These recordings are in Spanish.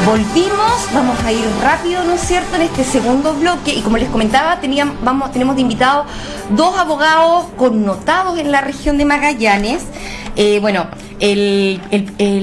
Volvimos, vamos a ir rápido, ¿no es cierto?, en este segundo bloque, y como les comentaba, tenemos de invitados dos abogados connotados en la región de Magallanes. El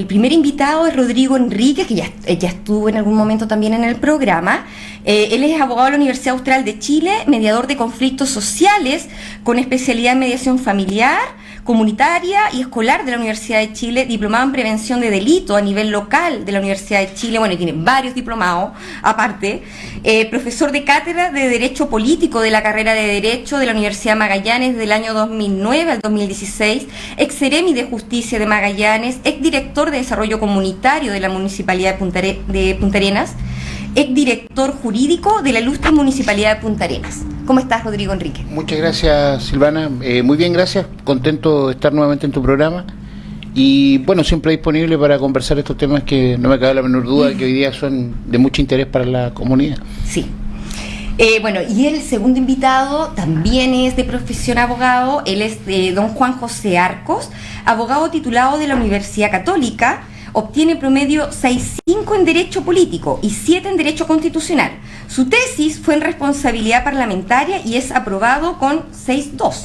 primer invitado es Rodrigo Enríquez, que ya estuvo en algún momento también en el programa. Él es abogado de la Universidad Austral de Chile, mediador de conflictos sociales, con especialidad en mediación familiar, comunitaria y escolar de la Universidad de Chile, diplomado en prevención de delito a nivel local de la Universidad de Chile, bueno, y tiene varios diplomados aparte, profesor de cátedra de Derecho Político de la carrera de Derecho de la Universidad Magallanes del año 2009 al 2016, ex seremi de Justicia de Magallanes, ex director de Desarrollo Comunitario de la Municipalidad de Punta Arenas, ex director jurídico de la ilustre Municipalidad de Punta Arenas. ¿Cómo estás, Rodrigo Enríquez? Muchas gracias, Silvana. Muy bien, gracias. Contento de estar nuevamente en tu programa. Y bueno, siempre disponible para conversar estos temas que no me cabe la menor duda que hoy día son de mucho interés para la comunidad. Sí. Y el segundo invitado también es de profesión abogado. Él es don Juan José Arcos, abogado titulado de la Universidad Católica. Obtiene promedio 6.5 en Derecho Político y 7 en Derecho Constitucional. Su tesis fue en responsabilidad parlamentaria y es aprobado con 6.2.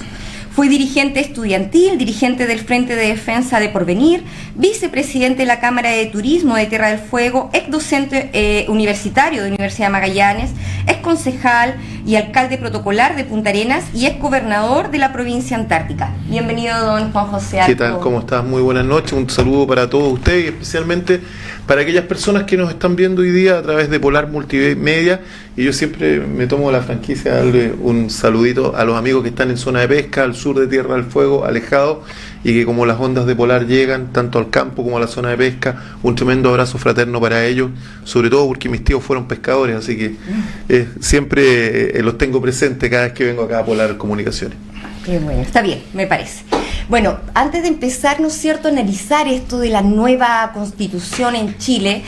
Fue dirigente estudiantil, dirigente del Frente de Defensa de Porvenir, vicepresidente de la Cámara de Turismo de Tierra del Fuego, ex docente universitario de Universidad de Magallanes, ex concejal y alcalde protocolar de Punta Arenas y ex gobernador de la provincia antártica. Bienvenido, don Juan José Arcos. ¿Qué tal? ¿Cómo estás? Muy buenas noches. Un saludo para todos ustedes y especialmente para aquellas personas que nos están viendo hoy día a través de Polar Multimedia. Y yo siempre me tomo la franquicia de darle un saludito a los amigos que están en zona de pesca, al sur de Tierra del Fuego, alejados, y que como las ondas de Polar llegan tanto al campo como a la zona de pesca, un tremendo abrazo fraterno para ellos, sobre todo porque mis tíos fueron pescadores, así que siempre los tengo presentes cada vez que vengo acá a Polar Comunicaciones. Qué bueno, está bien, me parece. Bueno, antes de empezar, ¿no es cierto?, a analizar esto de la nueva Constitución en Chile,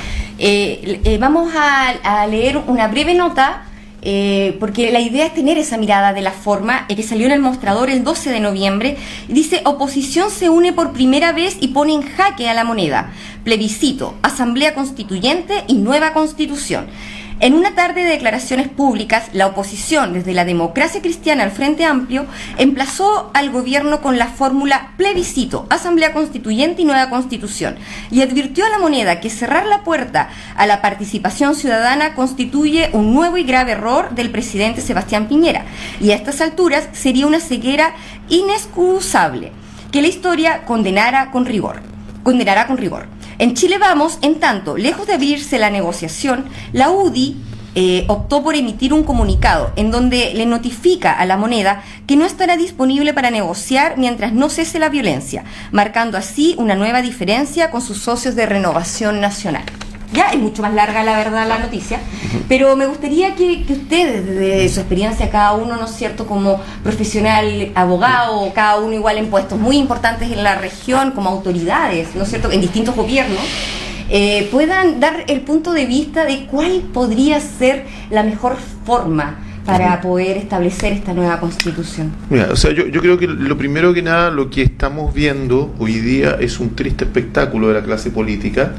vamos a leer una breve nota, porque la idea es tener esa mirada de la forma que salió en el Mostrador el 12 de noviembre. Dice: oposición se une por primera vez y pone en jaque a la moneda. Plebiscito, asamblea constituyente y nueva constitución. En una tarde de declaraciones públicas, la oposición, desde la Democracia Cristiana al Frente Amplio, emplazó al gobierno con la fórmula plebiscito, asamblea constituyente y nueva constitución, y advirtió a la moneda que cerrar la puerta a la participación ciudadana constituye un nuevo y grave error del presidente Sebastián Piñera, y a estas alturas sería una ceguera inexcusable, que la historia condenará con rigor. En Chile Vamos, en tanto, lejos de abrirse la negociación, la UDI optó por emitir un comunicado en donde le notifica a la moneda que no estará disponible para negociar mientras no cese la violencia, marcando así una nueva diferencia con sus socios de Renovación Nacional. Ya es mucho más larga, la verdad, la noticia, pero me gustaría que ustedes, desde su experiencia, cada uno, ¿no es cierto?, como profesional, abogado, cada uno igual en puestos muy importantes en la región, como autoridades, ¿no es cierto?, en distintos gobiernos, puedan dar el punto de vista de cuál podría ser la mejor forma para poder establecer esta nueva Constitución. Mira, o sea, yo creo que lo primero que nada, lo que estamos viendo hoy día es un triste espectáculo de la clase política,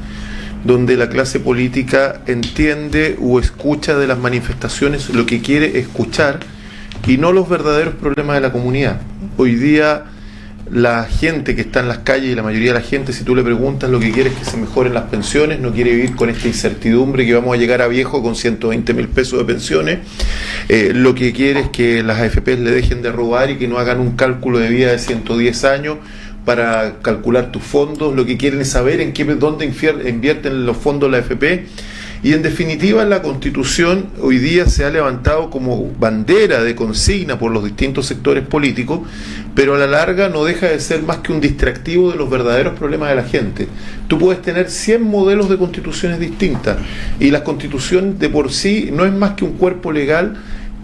donde la clase política entiende o escucha de las manifestaciones lo que quiere escuchar y no los verdaderos problemas de la comunidad. Hoy día la gente que está en las calles, y la mayoría de la gente, si tú le preguntas, lo que quiere es que se mejoren las pensiones, no quiere vivir con esta incertidumbre que vamos a llegar a viejo con 120.000 pesos de pensiones, lo que quiere es que las AFPs le dejen de robar y que no hagan un cálculo de vida de 110 años para calcular tus fondos. Lo que quieren es saber dónde invierten los fondos la AFP. Y en definitiva, la Constitución hoy día se ha levantado como bandera de consigna por los distintos sectores políticos, pero a la larga no deja de ser más que un distractivo de los verdaderos problemas de la gente. Tú puedes tener 100 modelos de constituciones distintas, y la Constitución de por sí no es más que un cuerpo legal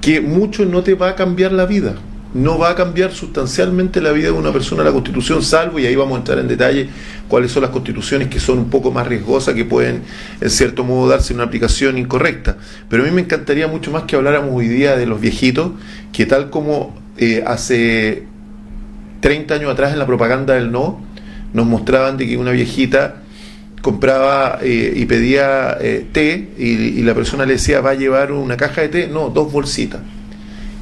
que mucho no te va a cambiar la vida. No va a cambiar sustancialmente la vida de una persona la Constitución, salvo, y ahí vamos a entrar en detalle, cuáles son las constituciones que son un poco más riesgosas, que pueden en cierto modo darse una aplicación incorrecta. Pero a mí me encantaría mucho más que habláramos hoy día de los viejitos, que tal como hace 30 años atrás en la propaganda del no, nos mostraban de que una viejita compraba y pedía té y la persona le decía, ¿va a llevar una caja de té? No, 2 bolsitas.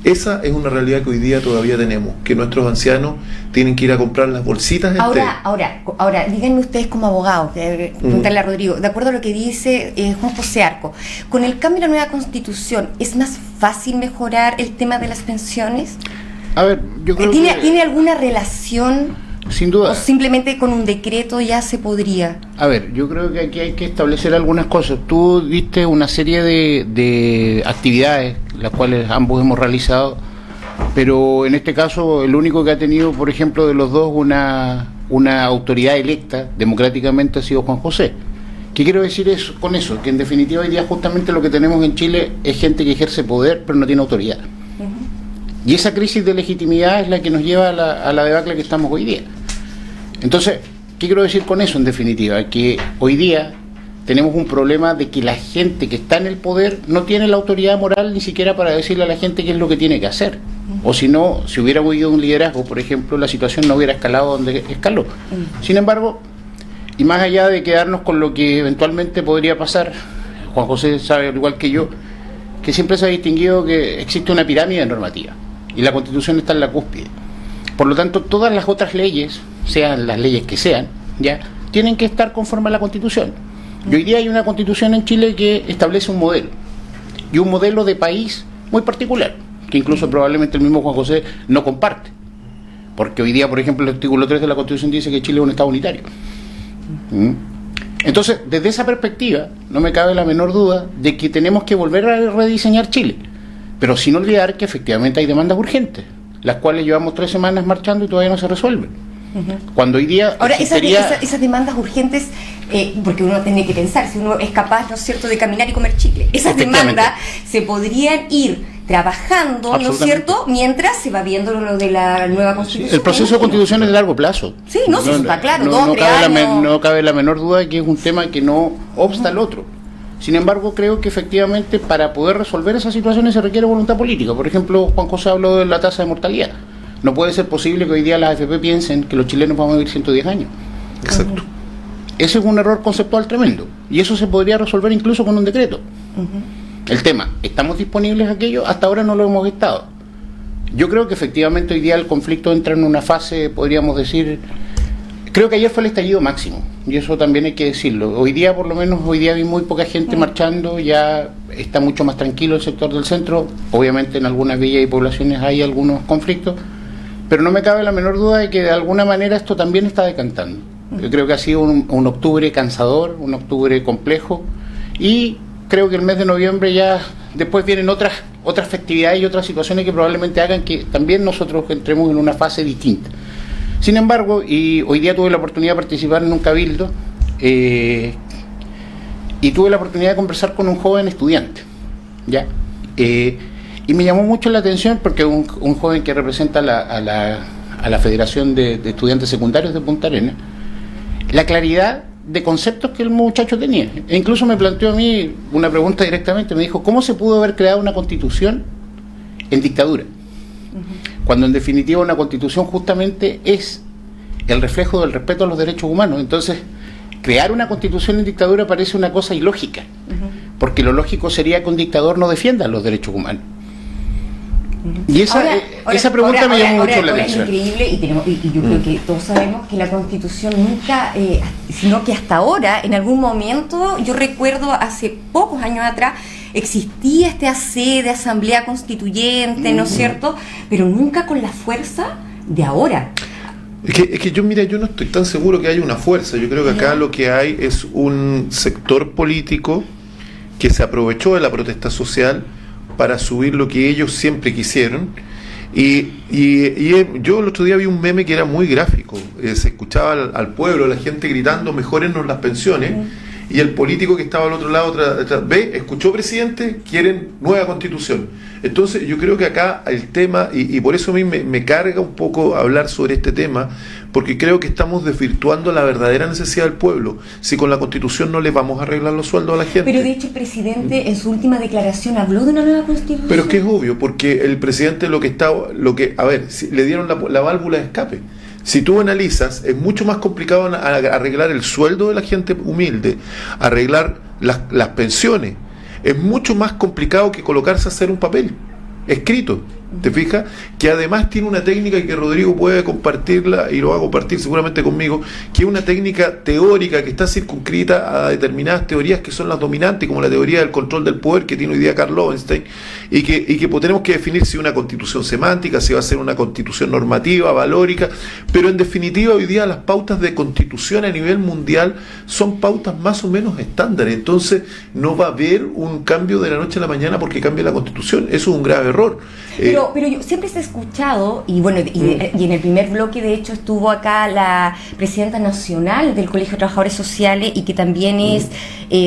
Esa es una realidad que hoy día todavía tenemos, que nuestros ancianos tienen que ir a comprar las bolsitas de té. Ahora, díganme ustedes como abogados, preguntarle a Rodrigo, de acuerdo a lo que dice Juan José Arco, con el cambio de la nueva Constitución, ¿es más fácil mejorar el tema de las pensiones? A ver, yo creo ¿Tiene alguna relación? Sin duda. ¿O simplemente con un decreto ya se podría? A ver, yo creo que aquí hay que establecer algunas cosas. Tú diste una serie de actividades, las cuales ambos hemos realizado, pero en este caso el único que ha tenido, por ejemplo, de los dos una autoridad electa democráticamente ha sido Juan José. ¿Qué quiero decir con eso? Que en definitiva hoy día justamente lo que tenemos en Chile es gente que ejerce poder pero no tiene autoridad. Y esa crisis de legitimidad es la que nos lleva a la debacle que estamos hoy día. Entonces, ¿qué quiero decir con eso en definitiva? Que hoy día tenemos un problema de que la gente que está en el poder no tiene la autoridad moral ni siquiera para decirle a la gente qué es lo que tiene que hacer. O si no, si hubiera habido un liderazgo, por ejemplo, la situación no hubiera escalado donde escaló. Sin embargo, y más allá de quedarnos con lo que eventualmente podría pasar, Juan José sabe, al igual que yo, que siempre se ha distinguido que existe una pirámide normativa y la Constitución está en la cúspide. Por lo tanto, todas las otras leyes, sean las leyes que sean, ya tienen que estar conforme a la Constitución. Y hoy día hay una Constitución en Chile que establece un modelo, y un modelo de país muy particular, que incluso probablemente el mismo Juan José no comparte. Porque hoy día, por ejemplo, el artículo 3 de la Constitución dice que Chile es un Estado unitario. Entonces, desde esa perspectiva, no me cabe la menor duda de que tenemos que volver a rediseñar Chile, pero sin olvidar que efectivamente hay demandas urgentes, las cuales llevamos 3 semanas marchando y todavía no se resuelven. Cuando hoy día ahora esas demandas urgentes, porque uno tiene que pensar si uno es capaz, ¿no es cierto?, de caminar y comer chicle, esas demandas se podrían ir trabajando, ¿no es cierto?, mientras se va viendo lo de la nueva Constitución. El proceso de Constitución es de largo plazo. Sí, no, sí, está claro, no cabe la menor duda de que es un tema que no obsta al otro. Sin embargo, creo que efectivamente para poder resolver esas situaciones se requiere voluntad política. Por ejemplo, Juan José habló de la tasa de mortalidad. No puede ser posible que hoy día las AFP piensen que los chilenos vamos a vivir 110 años. Exacto. Ese es un error conceptual tremendo. Y eso se podría resolver incluso con un decreto. El tema, ¿estamos disponibles a aquello? Hasta ahora no lo hemos estado. Yo creo que efectivamente hoy día el conflicto entra en una fase, podríamos decir... Creo que ayer fue el estallido máximo, y eso también hay que decirlo. Hoy día, por lo menos, hoy día vi muy poca gente marchando, ya está mucho más tranquilo el sector del centro. Obviamente en algunas villas y poblaciones hay algunos conflictos, pero no me cabe la menor duda de que de alguna manera esto también está decantando. Yo creo que ha sido un octubre cansador, un octubre complejo, y creo que el mes de noviembre ya después vienen otras festividades y otras situaciones que probablemente hagan que también nosotros entremos en una fase distinta. Sin embargo, y hoy día tuve la oportunidad de participar en un cabildo y tuve la oportunidad de conversar con un joven estudiante, ¿ya? Y me llamó mucho la atención porque un joven que representa a la Federación de Estudiantes Secundarios de Punta Arenas, la claridad de conceptos que el muchacho tenía. E incluso me planteó a mí una pregunta directamente, me dijo, ¿cómo se pudo haber creado una constitución en dictadura? Cuando en definitiva una constitución justamente es el reflejo del respeto a los derechos humanos. Entonces, crear una constitución en dictadura parece una cosa ilógica, porque lo lógico sería que un dictador no defienda los derechos humanos. Y esa pregunta me llamó mucho la atención. Es increíble, y yo creo que todos sabemos que la Constitución nunca, sino que hasta ahora, en algún momento, yo recuerdo hace pocos años atrás, existía este AC de Asamblea Constituyente, ¿no es cierto? Pero nunca con la fuerza de ahora. Es que yo no estoy tan seguro que haya una fuerza. Yo creo que acá lo que hay es un sector político que se aprovechó de la protesta social para subir lo que ellos siempre quisieron. Y yo el otro día vi un meme que era muy gráfico. Se escuchaba al pueblo, a la gente gritando, mejórennos las pensiones. Y el político que estaba al otro lado, ve, escuchó, presidente, quieren nueva constitución. Entonces yo creo que acá el tema, y por eso a mí me carga un poco hablar sobre este tema, porque creo que estamos desvirtuando la verdadera necesidad del pueblo. Si con la constitución no le vamos a arreglar los sueldos a la gente. Pero de hecho el presidente en su última declaración habló de una nueva constitución. Pero es que es obvio, porque el presidente le dieron la válvula de escape. Si tú analizas, es mucho más complicado arreglar el sueldo de la gente humilde, arreglar las pensiones. Es mucho más complicado que colocarse a hacer un papel escrito. ¿Te fijas? Que además tiene una técnica que Rodrigo puede compartirla, y lo va a compartir seguramente conmigo, que es una técnica teórica que está circunscrita a determinadas teorías que son las dominantes, como la teoría del control del poder que tiene hoy día Karl Loewenstein, y que tenemos que definir si una constitución semántica, si va a ser una constitución normativa, valórica, pero en definitiva hoy día las pautas de constitución a nivel mundial son pautas más o menos estándares. Entonces no va a haber un cambio de la noche a la mañana porque cambie la constitución. Eso es un grave error. Pero yo siempre se ha escuchado, y bueno, y en el primer bloque de hecho estuvo acá la presidenta nacional del Colegio de Trabajadores Sociales y que también es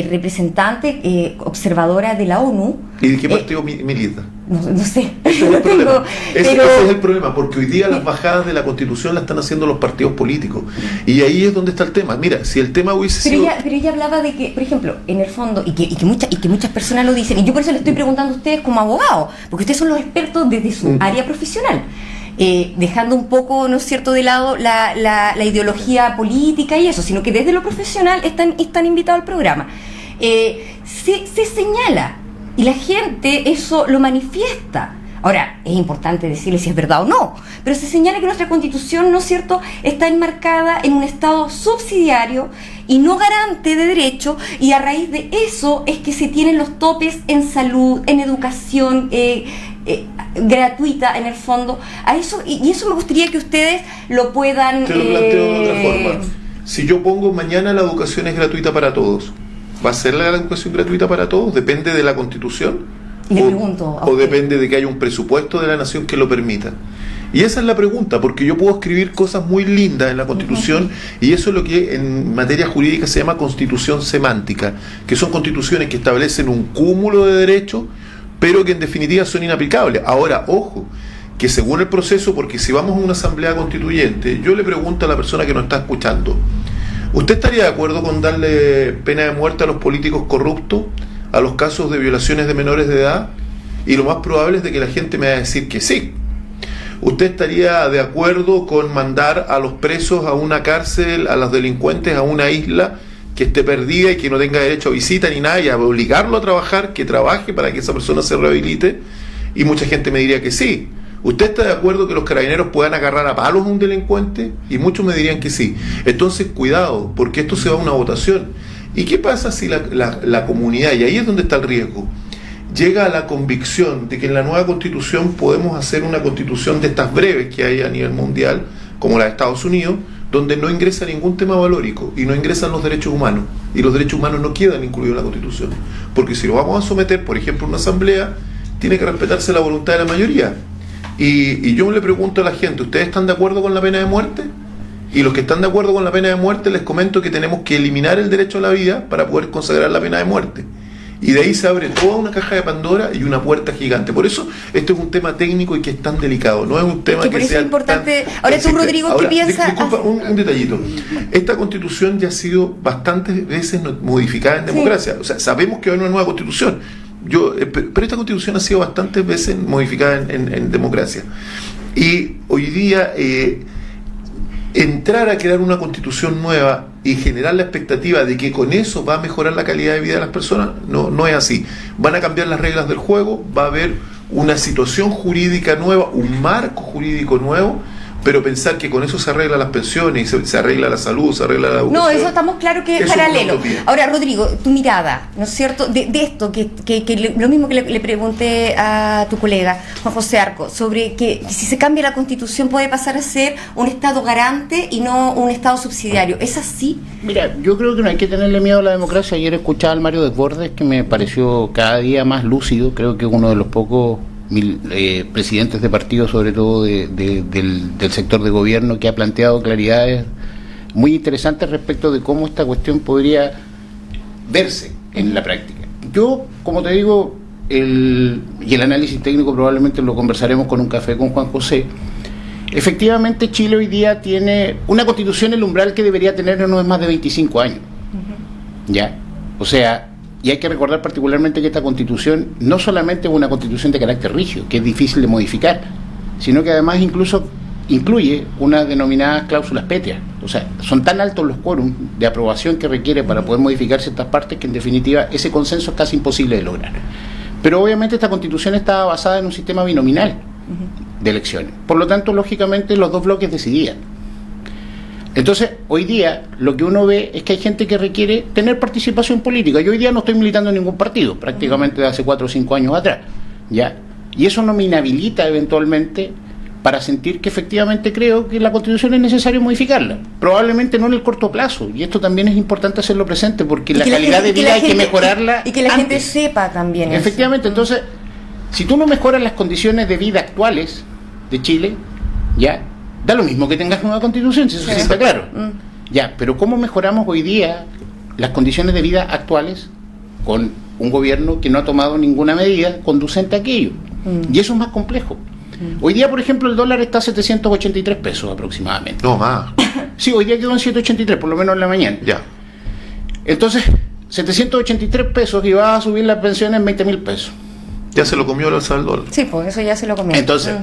representante, observadora de la ONU. ¿Y de qué partido milita? No sé. Ese es el problema. Ese es el problema, porque hoy día las bajadas de la Constitución las están haciendo los partidos políticos. Y ahí es donde está el tema. Mira, si el tema hubiese sido... Pero ella hablaba de que, por ejemplo, en el fondo, y que muchas personas lo dicen, y yo por eso le estoy preguntando a ustedes como abogados, porque ustedes son los expertos desde su área profesional. Dejando un poco, ¿no es cierto?, de lado la ideología política y eso, sino que desde lo profesional están invitados al programa. Se señala, y la gente eso lo manifiesta. Ahora, es importante decirle si es verdad o no, pero se señala que nuestra Constitución, ¿no es cierto?, está enmarcada en un Estado subsidiario y no garante de derecho, y a raíz de eso es que se tienen los topes en salud, en educación, gratuita en el fondo. A eso, y eso me gustaría que ustedes lo puedan... Te lo planteo de otra forma. Si yo pongo mañana la educación es gratuita para todos, ¿va a ser la educación gratuita para todos? ¿Depende de la Constitución? Y le pregunto, ¿O depende de que haya un presupuesto de la nación que lo permita? Y esa es la pregunta, porque yo puedo escribir cosas muy lindas en la Constitución, y eso es lo que en materia jurídica se llama constitución semántica, que son constituciones que establecen un cúmulo de derechos, pero que en definitiva son inaplicables. Ahora, ojo, que según el proceso, porque si vamos a una asamblea constituyente, yo le pregunto a la persona que nos está escuchando, ¿usted estaría de acuerdo con darle pena de muerte a los políticos corruptos, a los casos de violaciones de menores de edad? Y lo más probable es de que la gente me va a decir que sí. ¿Usted estaría de acuerdo con mandar a los presos a una cárcel, a los delincuentes a una isla que esté perdida y que no tenga derecho a visita ni nada, y a obligarlo a trabajar, que trabaje para que esa persona se rehabilite? Y mucha gente me diría que sí. ¿Usted está de acuerdo que los carabineros puedan agarrar a palos a un delincuente? Y muchos me dirían que sí. Entonces, cuidado, porque esto se va a una votación. ¿Y qué pasa si la comunidad, y ahí es donde está el riesgo, llega a la convicción de que en la nueva Constitución podemos hacer una Constitución de estas breves que hay a nivel mundial, como la de Estados Unidos, donde no ingresa ningún tema valórico y no ingresan los derechos humanos, y los derechos humanos no quedan incluidos en la Constitución? Porque si lo vamos a someter, por ejemplo, a una asamblea, tiene que respetarse la voluntad de la mayoría. Y yo le pregunto a la gente, ¿ustedes están de acuerdo con la pena de muerte? Y los que están de acuerdo con la pena de muerte, les comento que tenemos que eliminar el derecho a la vida para poder consagrar la pena de muerte. Y de ahí se abre toda una caja de Pandora y una puerta gigante. Por eso esto es un tema técnico y que es tan delicado. No es un tema que sea importante. Ahora tú, Rodrigo, ¿qué piensas? Disculpa, un detallito. Esta Constitución ya ha sido bastantes veces modificada en democracia. O sea, sabemos que hay una nueva Constitución. Pero esta Constitución ha sido bastantes veces modificada en democracia. Y hoy día... entrar a crear una Constitución nueva y generar la expectativa de que con eso va a mejorar la calidad de vida de las personas, no es así. Van a cambiar las reglas del juego, va a haber una situación jurídica nueva, un marco jurídico nuevo, pero pensar que con eso se arreglan las pensiones, se arregla la salud, se arregla la educación... No, eso estamos claro que es paralelo. Ahora, Rodrigo, tu mirada, ¿no es cierto?, de esto, lo mismo que le pregunté a tu colega, Juan José Arco, sobre que si se cambia la Constitución puede pasar a ser un Estado garante y no un Estado subsidiario. ¿Es así? Mira, yo creo que no hay que tenerle miedo a la democracia. Ayer escuchaba al Mario Desbordes, que me pareció cada día más lúcido. Creo que uno de los pocos presidentes de partidos, sobre todo del sector de gobierno, que ha planteado claridades muy interesantes respecto de cómo esta cuestión podría verse en la práctica. Yo, como te digo, el análisis técnico probablemente lo conversaremos con un café con Juan José. Efectivamente, Chile hoy día tiene una Constitución, el umbral que debería tener no es más de 25 años. ¿Ya? O sea, y hay que recordar particularmente que esta Constitución no solamente es una Constitución de carácter rígido, que es difícil de modificar, sino que además incluso incluye unas denominadas cláusulas pétreas. O sea, son tan altos los quórums de aprobación que requiere para poder modificar ciertas partes que en definitiva ese consenso es casi imposible de lograr. Pero obviamente esta constitución estaba basada en un sistema binominal de elecciones. Por lo tanto, lógicamente, los dos bloques decidían. Entonces, hoy día lo que uno ve es que hay gente que requiere tener participación política. Yo hoy día no estoy militando en ningún partido, prácticamente de hace 4 o 5 años atrás, ¿ya? Y eso no me inhabilita eventualmente para sentir que efectivamente creo que la Constitución es necesario modificarla. Probablemente no en el corto plazo, y esto también es importante hacerlo presente, porque la calidad de vida hay que mejorarla. Y que la gente sepa también efectivamente, eso. Entonces, si tú no mejoras las condiciones de vida actuales de Chile, ya, da lo mismo que tengas nueva Constitución, si eso sí está claro. Ya, pero ¿cómo mejoramos hoy día las condiciones de vida actuales con un gobierno que no ha tomado ninguna medida conducente a aquello? Y eso es más complejo. Hoy día, por ejemplo, el dólar está a 783 pesos aproximadamente. No más. Sí, hoy día quedó en 783, por lo menos en la mañana. Ya. Entonces, 783 pesos y va a subir la pensión en 20.000 pesos. Ya se lo comió el alza del dólar. Sí, pues eso ya se lo comió. Entonces,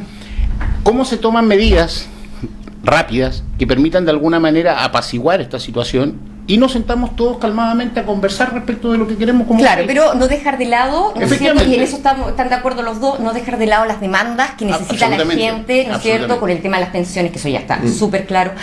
¿cómo se toman medidas rápidas que permitan de alguna manera apaciguar esta situación y nos sentamos todos calmadamente a conversar respecto de lo que queremos como claro, país? pero no dejar de lado, ¿no es cierto? Y en eso están de acuerdo los dos, no dejar de lado las demandas que necesita la gente, ¿no es cierto? Con el tema de las pensiones, que eso ya está súper claro.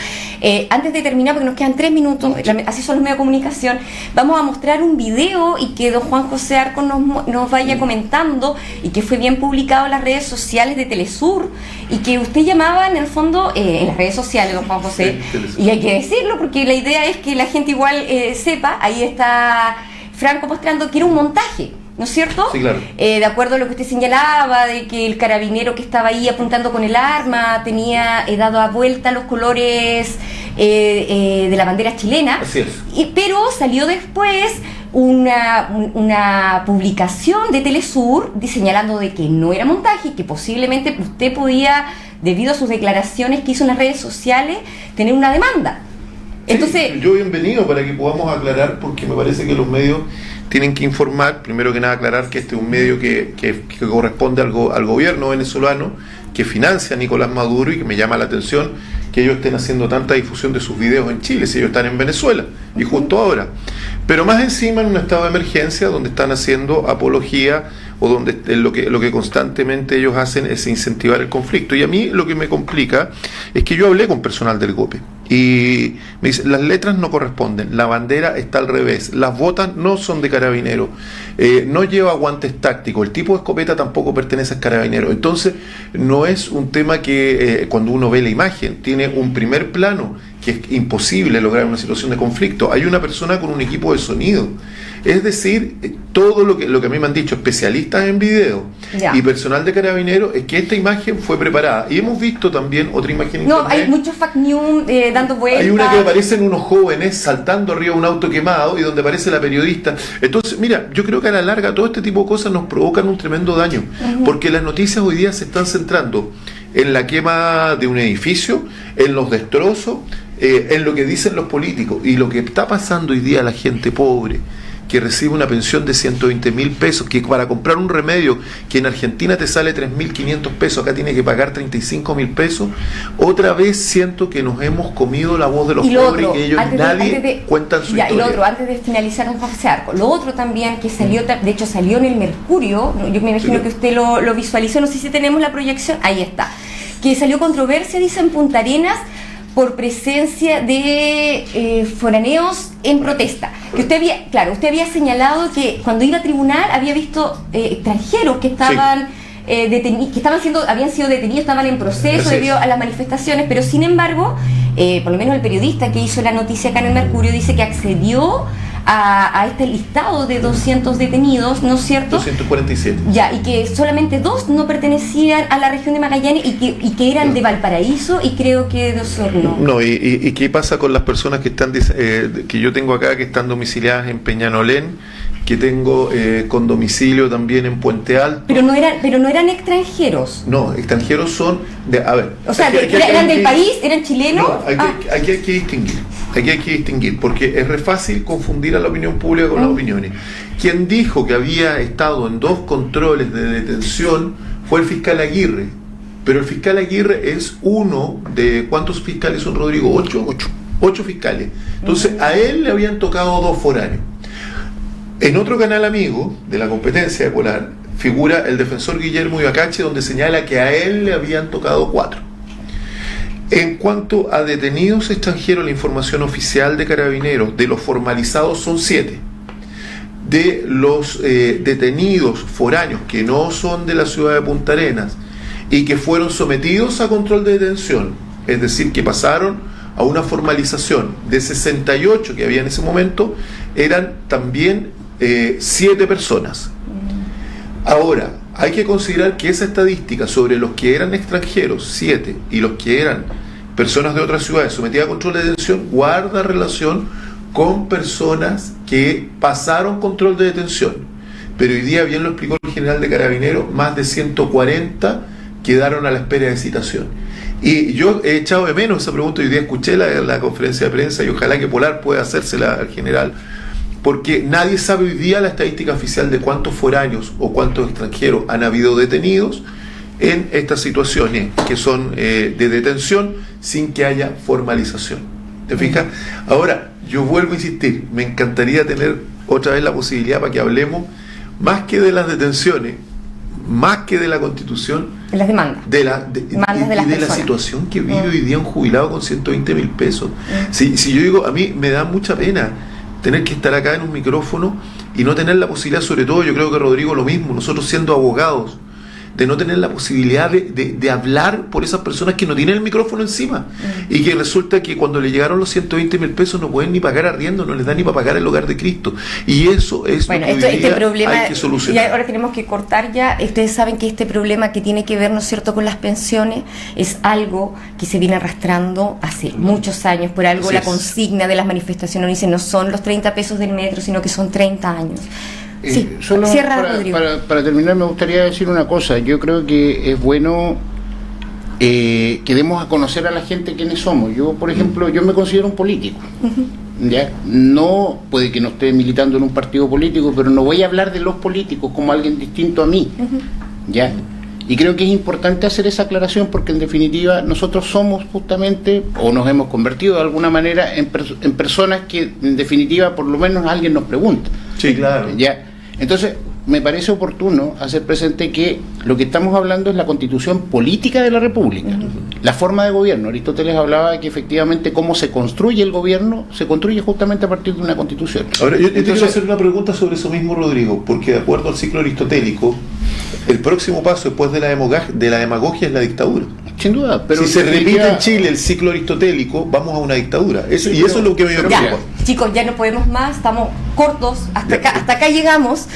Antes de terminar, porque nos quedan 3 minutos, así son los medios de comunicación, vamos a mostrar un video y que don Juan José Arcos nos vaya comentando, y que fue bien publicado en las redes sociales de Telesur, y que usted llamaba en el fondo, en las redes sociales, don Juan José, y hay que decirlo, porque la idea es que la gente igual sepa. Ahí está Franco mostrando que era un montaje, ¿no es cierto? Sí, claro. De acuerdo a lo que usted señalaba, de que el carabinero que estaba ahí apuntando con el arma tenía dado a vuelta los colores de la bandera chilena. Así es. Pero salió después una publicación de Telesur señalando de que no era montaje y que posiblemente usted podía, debido a sus declaraciones que hizo en las redes sociales, tener una demanda. Entonces, sí, yo bienvenido para que podamos aclarar, porque me parece que los medios tienen que informar, primero que nada aclarar que este es un medio que corresponde al gobierno venezolano, que financia a Nicolás Maduro, y que me llama la atención que ellos estén haciendo tanta difusión de sus videos en Chile, si ellos están en Venezuela, y justo ahora. Pero más encima en un estado de emergencia donde están haciendo apología, o donde lo que constantemente ellos hacen es incentivar el conflicto. Y a mí lo que me complica es que yo hablé con personal del GOPE y me dicen, las letras no corresponden, la bandera está al revés, las botas no son de carabinero, no lleva guantes tácticos, el tipo de escopeta tampoco pertenece a carabinero. Entonces no es un tema que cuando uno ve la imagen tiene un primer plano que es imposible lograr una situación de conflicto. Hay una persona con un equipo de sonido, es decir, todo lo que a mí me han dicho especialistas en video y personal de Carabineros es que esta imagen fue preparada. Y hemos visto también otra imagen en internet. Hay muchos fake news dando vueltas. Hay una que aparecen unos jóvenes saltando arriba de un auto quemado y donde aparece la periodista. Entonces, mira, yo creo que a la larga todo este tipo de cosas nos provocan un tremendo daño, porque las noticias hoy día se están centrando en la quema de un edificio, en los destrozos, en lo que dicen los políticos, y lo que está pasando hoy día a la gente pobre que recibe una pensión de 120.000 pesos, que para comprar un remedio que en Argentina te sale 3.500 pesos, acá tiene que pagar 35.000 pesos. Otra vez siento que nos hemos comido la voz de los pobres, que ellos nadie cuentan su historia. Y lo otro, antes de finalizar un José Arco, lo otro también que salió, de hecho salió en el Mercurio, yo me imagino que usted lo visualizó, no sé si tenemos la proyección, ahí está, que salió controversia, dice, en Punta Arenas, por presencia de foraneos en protesta. Que usted había señalado que cuando iba a tribunal había visto extranjeros que estaban habían sido detenidos, estaban en proceso debido a las manifestaciones, pero sin embargo, por lo menos el periodista que hizo la noticia acá en el Mercurio dice que accedió a este listado de 200 detenidos, ¿no es cierto? 247. Ya, y que solamente 2 no pertenecían a la región de Magallanes y que eran de Valparaíso y creo que de Osorno. No, y ¿qué pasa con las personas que están que yo tengo acá, que están domiciliadas en Peñalolén, que tengo con domicilio también en Puente Alto? Pero no eran extranjeros. No, extranjeros son o sea, eran del país, eran chilenos. No, aquí hay que distinguir. Aquí hay que distinguir, porque es re fácil confundir a la opinión pública con las opiniones. Quien dijo que había estado en 2 controles de detención fue el fiscal Aguirre, Pero el fiscal Aguirre es uno de... ¿Cuántos fiscales son, Rodrigo? ¿Ocho fiscales? Entonces, a él le habían tocado 2 foráneos. En otro canal amigo de la competencia de Polar figura el defensor Guillermo Ibacache, donde señala que a él le habían tocado 4. En cuanto a detenidos extranjeros, la información oficial de Carabineros de los formalizados son 7. De los detenidos foráneos que no son de la ciudad de Punta Arenas y que fueron sometidos a control de detención, es decir, que pasaron a una formalización de 68 que había en ese momento, eran también 7 personas. Ahora, hay que considerar que esa estadística sobre los que eran extranjeros, 7, y los que eran personas de otras ciudades sometidas a control de detención, guarda relación con personas que pasaron control de detención. Pero hoy día, bien lo explicó el general de Carabineros, más de 140 quedaron a la espera de citación. Y yo he echado de menos esa pregunta. Hoy día escuché la conferencia de prensa y ojalá que Polar pueda hacérsela al general, porque nadie sabe hoy día la estadística oficial de cuántos foráneos o cuántos extranjeros han habido detenidos en estas situaciones que son de detención sin que haya formalización. ¿Te fijas? Ahora, yo vuelvo a insistir, me encantaría tener otra vez la posibilidad para que hablemos más que de las detenciones, más que de la Constitución, de las demandas, de la situación que vive hoy día un jubilado con 120.000 pesos. Si yo digo, a mí me da mucha pena tener que estar acá en un micrófono y no tener la posibilidad, sobre todo yo creo que Rodrigo lo mismo, nosotros siendo abogados, de no tener la posibilidad de hablar por esas personas que no tienen el micrófono encima y que resulta que cuando le llegaron los 120.000 pesos no pueden ni pagar arriendo, no les dan ni para pagar el hogar de Cristo, y eso es bueno, lo que este problema hay que solucionar. Y ahora tenemos que cortar ya. Ustedes saben que este problema que tiene que ver, ¿no es cierto?, con las pensiones es algo que se viene arrastrando hace muchos años. Por algo la consigna de las manifestaciones dice no son los 30 pesos del metro, sino que son 30 años. Sí, solo para terminar me gustaría decir una cosa. Yo creo que es bueno que demos a conocer a la gente quiénes somos. Yo, por ejemplo, yo me considero un político. ¿Ya? No, puede que no esté militando en un partido político, pero no voy a hablar de los políticos como alguien distinto a mí. ¿Ya? Y creo que es importante hacer esa aclaración porque en definitiva nosotros somos justamente, o nos hemos convertido de alguna manera en personas que en definitiva por lo menos alguien nos pregunta. Sí, claro. ¿Ya? Entonces, me parece oportuno hacer presente que lo que estamos hablando es la Constitución política de la República, la forma de gobierno. Aristóteles hablaba de que efectivamente cómo se construye el gobierno, se construye justamente a partir de una Constitución. Ahora, yo te quiero hacer una pregunta sobre eso mismo, Rodrigo, porque de acuerdo al ciclo aristotélico, el próximo paso después de la demagogia es la dictadura. Sin duda, pero si se repite en Chile el ciclo aristotélico, vamos a una dictadura. Eso es lo que me preocupa. Chicos, ya no podemos más, estamos cortos, hasta acá llegamos,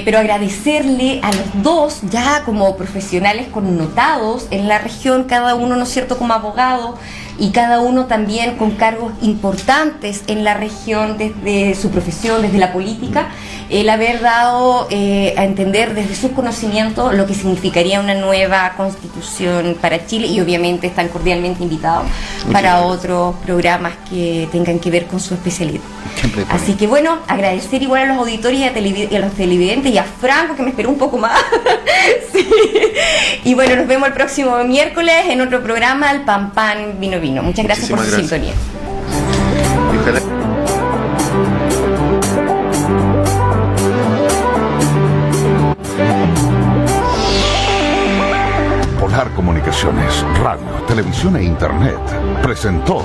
pero agradecerle a los dos, ya como profesionales connotados en la región, cada uno, ¿no es cierto?, como abogado, y cada uno también con cargos importantes en la región desde su profesión, desde la política, el haber dado a entender desde sus conocimientos lo que significaría una nueva constitución para Chile, y obviamente están cordialmente invitados para otros programas que tengan que ver con su especialidad. Así que bueno, agradecer igual a los auditores y a los televidentes y a Franco que me esperó un poco más. Sí. Y bueno, nos vemos el próximo miércoles en otro programa, el Pan Pan Vino Vino. Muchas gracias por su sintonía. Y ojalá... Polar Comunicaciones, radio, televisión e internet presentó